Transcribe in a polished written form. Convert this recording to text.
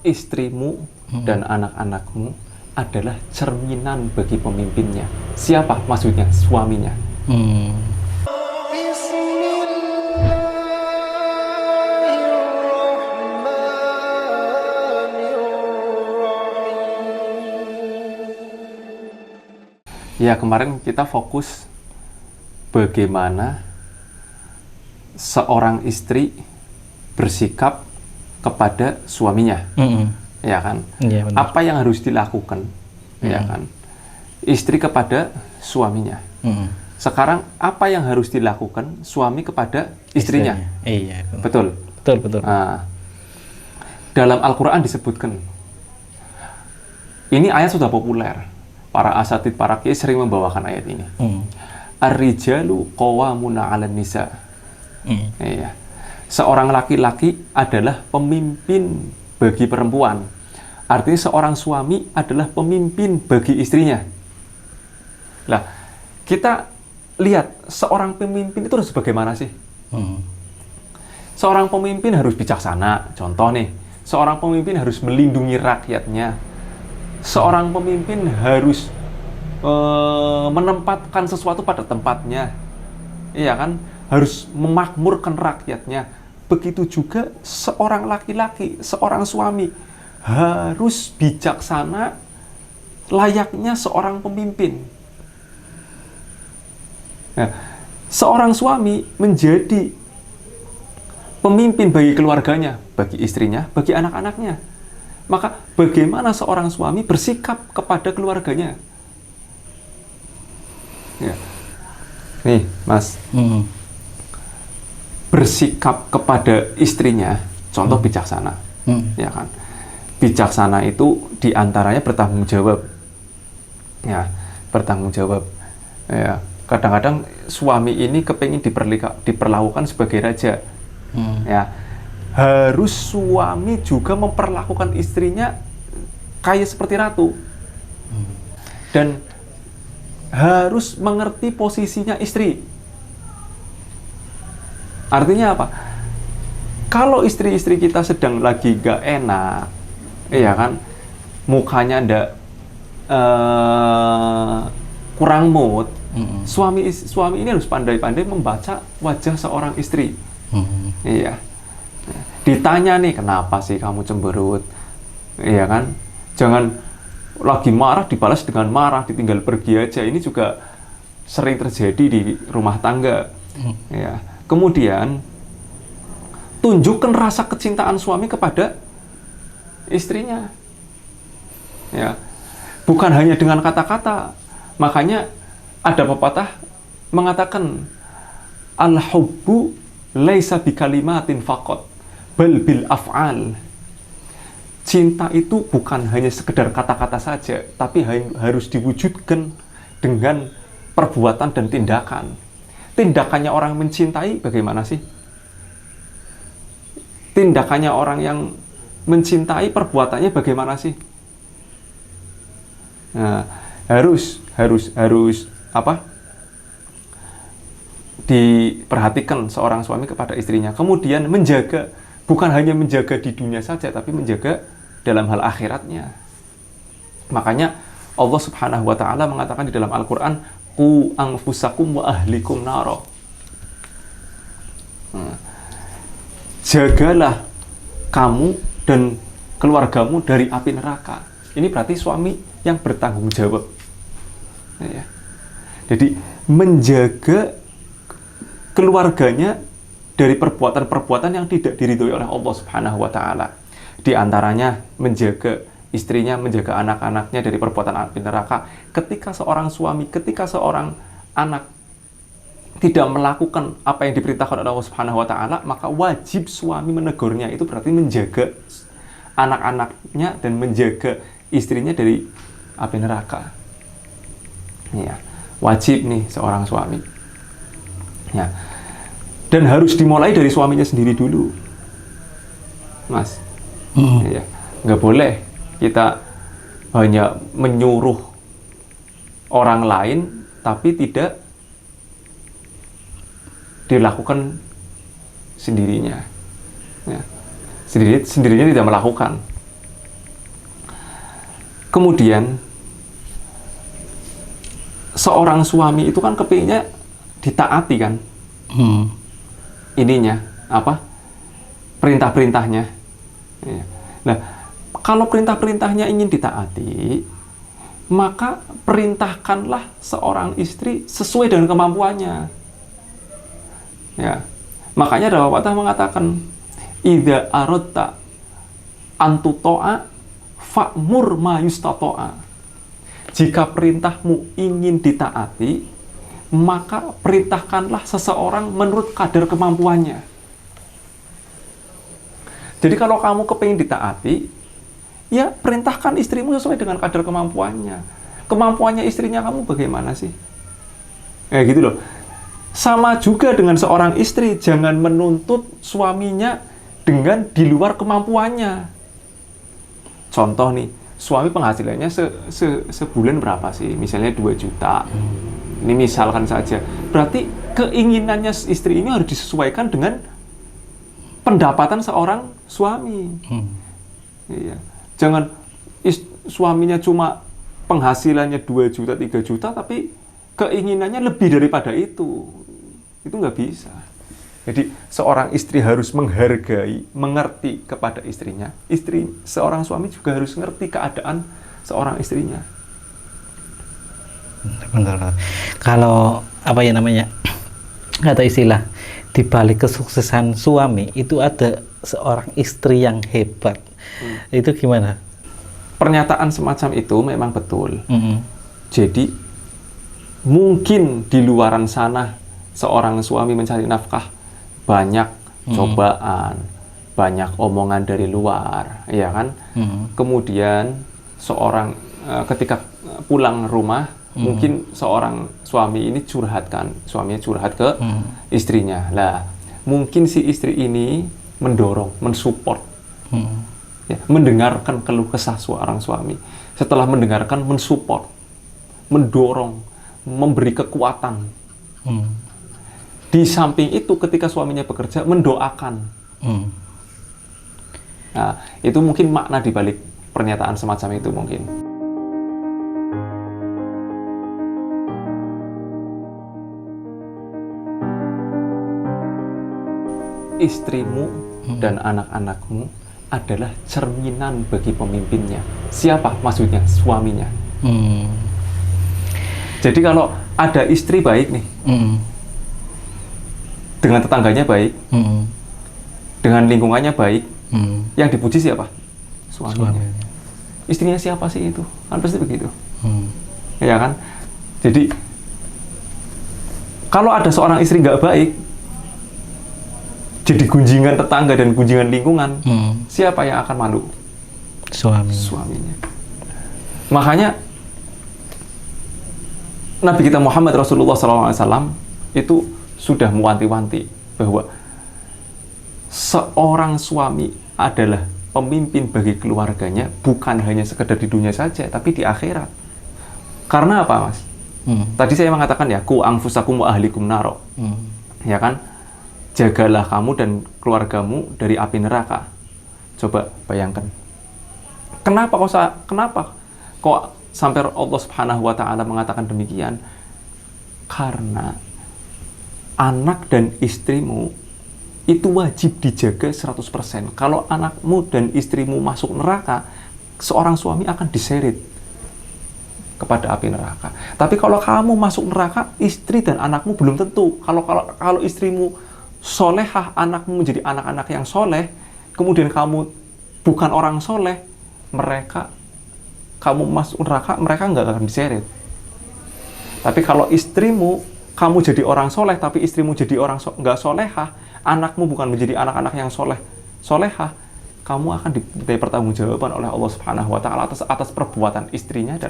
istrimu dan anak-anakmu adalah cerminan bagi pemimpinnya. Siapa maksudnya? Suaminya. Ya, kemarin kita fokus bagaimana seorang istri bersikap kepada suaminya, ya kan? Ya, apa yang harus dilakukan, ya kan? Istri kepada suaminya. Sekarang apa yang harus dilakukan suami kepada istrinya? Iya, betul. Nah, dalam Al-Quran disebutkan, ini ayat sudah populer. Para asatid, para kiai sering membawakan ayat ini. Ar-rijalu qawwamuna 'alan nisa. Iya. Seorang laki-laki adalah pemimpin bagi perempuan. Artinya seorang suami adalah pemimpin bagi istrinya. Lah, kita lihat seorang pemimpin itu harus bagaimana sih? Seorang pemimpin harus bijaksana. Contoh nih, seorang pemimpin harus melindungi rakyatnya. Seorang pemimpin harus menempatkan sesuatu pada tempatnya. Iya kan? Harus memakmurkan rakyatnya. Begitu juga seorang laki-laki, seorang suami harus bijaksana layaknya seorang pemimpin. Nah, seorang suami menjadi pemimpin bagi keluarganya, bagi istrinya, bagi anak-anaknya. Maka bagaimana seorang suami bersikap kepada keluarganya? Ya. Nih, Mas. Bersikap kepada istrinya, contoh bijaksana, ya kan? Bijaksana itu diantaranya bertanggung jawab, ya, bertanggung jawab. Ya, kadang-kadang suami ini kepingin diperlakukan sebagai raja, ya, harus suami juga memperlakukan istrinya kayak seperti ratu, dan harus mengerti posisinya istri. Artinya apa? Kalau istri-istri kita sedang lagi gak enak, ya kan, mukanya ndak kurang mood, suami ini harus pandai-pandai membaca wajah seorang istri. Iya. Ditanya nih, kenapa sih kamu cemberut? Iya kan? Jangan lagi marah dibalas dengan marah, ditinggal pergi aja. Ini juga sering terjadi di rumah tangga. Ya. Kemudian tunjukkan rasa kecintaan suami kepada istrinya. Ya. Bukan hanya dengan kata-kata. Makanya ada pepatah mengatakan al-hubbu laisa bikalimatin faqat bal bil af'al. Cinta itu bukan hanya sekedar kata-kata saja, tapi harus diwujudkan dengan perbuatan dan tindakan. Tindakannya orang mencintai bagaimana sih? Tindakannya orang yang mencintai, perbuatannya bagaimana sih? Nah, harus apa? Diperhatikan seorang suami kepada istrinya. Kemudian menjaga, bukan hanya menjaga di dunia saja, tapi menjaga dalam hal akhiratnya. Makanya Allah Subhanahu wa taala mengatakan di dalam Al-Qur'an, qu anfusakum wa ahlikum naro. Jagalah kamu dan keluargamu dari api neraka. Ini berarti suami yang bertanggung jawab. Ya. Jadi menjaga keluarganya dari perbuatan-perbuatan yang tidak diridhoi oleh Allah Subhanahu wa taala. Di antaranya menjaga istrinya, menjaga anak-anaknya dari perbuatan api neraka. Ketika seorang suami, ketika seorang anak tidak melakukan apa yang diperintahkan oleh Allah Subhanahu wa taala, maka wajib suami menegurnya. Itu berarti menjaga anak-anaknya dan menjaga istrinya dari api neraka. Ya, wajib nih seorang suami. Ya. Dan harus dimulai dari suaminya sendiri dulu. Mas. Ya, nggak boleh kita hanya menyuruh orang lain tapi tidak dilakukan sendirinya. Ya. Sendirinya tidak melakukan. Kemudian seorang suami itu kan kepinginnya ditaati kan, ininya apa, perintah-perintahnya. Nah, kalau perintah-perintahnya ingin ditaati, maka perintahkanlah seorang istri sesuai dengan kemampuannya. Ya, makanya ada pepatah mengatakan, idza aradta antuto'a fa'mur ma yustato'a. Jika perintahmu ingin ditaati, maka perintahkanlah seseorang menurut kadar kemampuannya. Jadi kalau kamu kepingin ditaati, ya perintahkan istrimu sesuai dengan kadar kemampuannya. Kemampuannya istrinya kamu bagaimana sih? Ya gitu loh. Sama juga dengan seorang istri, jangan menuntut suaminya dengan di luar kemampuannya. Contoh nih, suami penghasilannya sebulan berapa sih? Misalnya 2 juta. Ini misalkan saja. Berarti keinginannya istri ini harus disesuaikan dengan pendapatan seorang suami. Iya. Jangan suaminya cuma penghasilannya 2 juta, 3 juta, tapi keinginannya lebih daripada itu. Itu nggak bisa. Jadi seorang istri harus menghargai, mengerti kepada istrinya. Seorang suami juga harus ngerti keadaan seorang istrinya. Benar. Kalau apa ya namanya, kata istilah, di balik kesuksesan suami itu ada seorang istri yang hebat. Itu gimana? Pernyataan semacam itu memang betul. Jadi mungkin di luaran sana seorang suami mencari nafkah, banyak cobaan, banyak omongan dari luar, ya kan? Kemudian seorang ketika pulang rumah, mungkin seorang suami ini suaminya curhat ke istrinya. Lah, mungkin si istri ini mendorong, mensupport, ya, mendengarkan keluh kesah seorang suami. Setelah mendengarkan, mensupport, mendorong, memberi kekuatan. Di samping itu, ketika suaminya bekerja, mendoakan. Nah, itu mungkin makna di balik pernyataan semacam itu mungkin. Istrimu dan anak-anakmu adalah cerminan bagi pemimpinnya. Siapa maksudnya? Suaminya. Jadi kalau ada istri baik nih, dengan tetangganya baik, dengan lingkungannya baik, yang dipuji siapa? Suaminya. Istrinya siapa sih itu? Kan pasti begitu. Ya kan? Jadi kalau ada seorang istri nggak baik, jadi gunjingan tetangga dan gunjingan lingkungan, siapa yang akan malu? Suaminya. Makanya Nabi kita Muhammad Rasulullah SAW itu sudah mewanti-wanti bahwa seorang suami adalah pemimpin bagi keluarganya, bukan hanya sekedar di dunia saja, tapi di akhirat. Karena apa, Mas? Tadi saya mengatakan ya, ku anfusakum wa ahlikum naro. Ya kan? Jagalah kamu dan keluargamu dari api neraka. Coba bayangkan. Kenapa kok sampai Allah Subhanahu wa taala mengatakan demikian? Karena anak dan istrimu itu wajib dijaga 100%. Kalau anakmu dan istrimu masuk neraka, seorang suami akan diseret kepada api neraka. Tapi kalau kamu masuk neraka, istri dan anakmu belum tentu. Kalau istrimu solehah, anakmu menjadi anak-anak yang soleh, kemudian kamu bukan orang soleh, kamu masuk neraka, mereka nggak akan diseret. Tapi kalau istrimu, kamu jadi orang soleh, tapi istrimu jadi orang nggak solehah, anakmu bukan menjadi anak-anak yang solehah, kamu akan dipertanggungjawaban oleh Allah Subhanahu wa taala atas perbuatan istrinya dan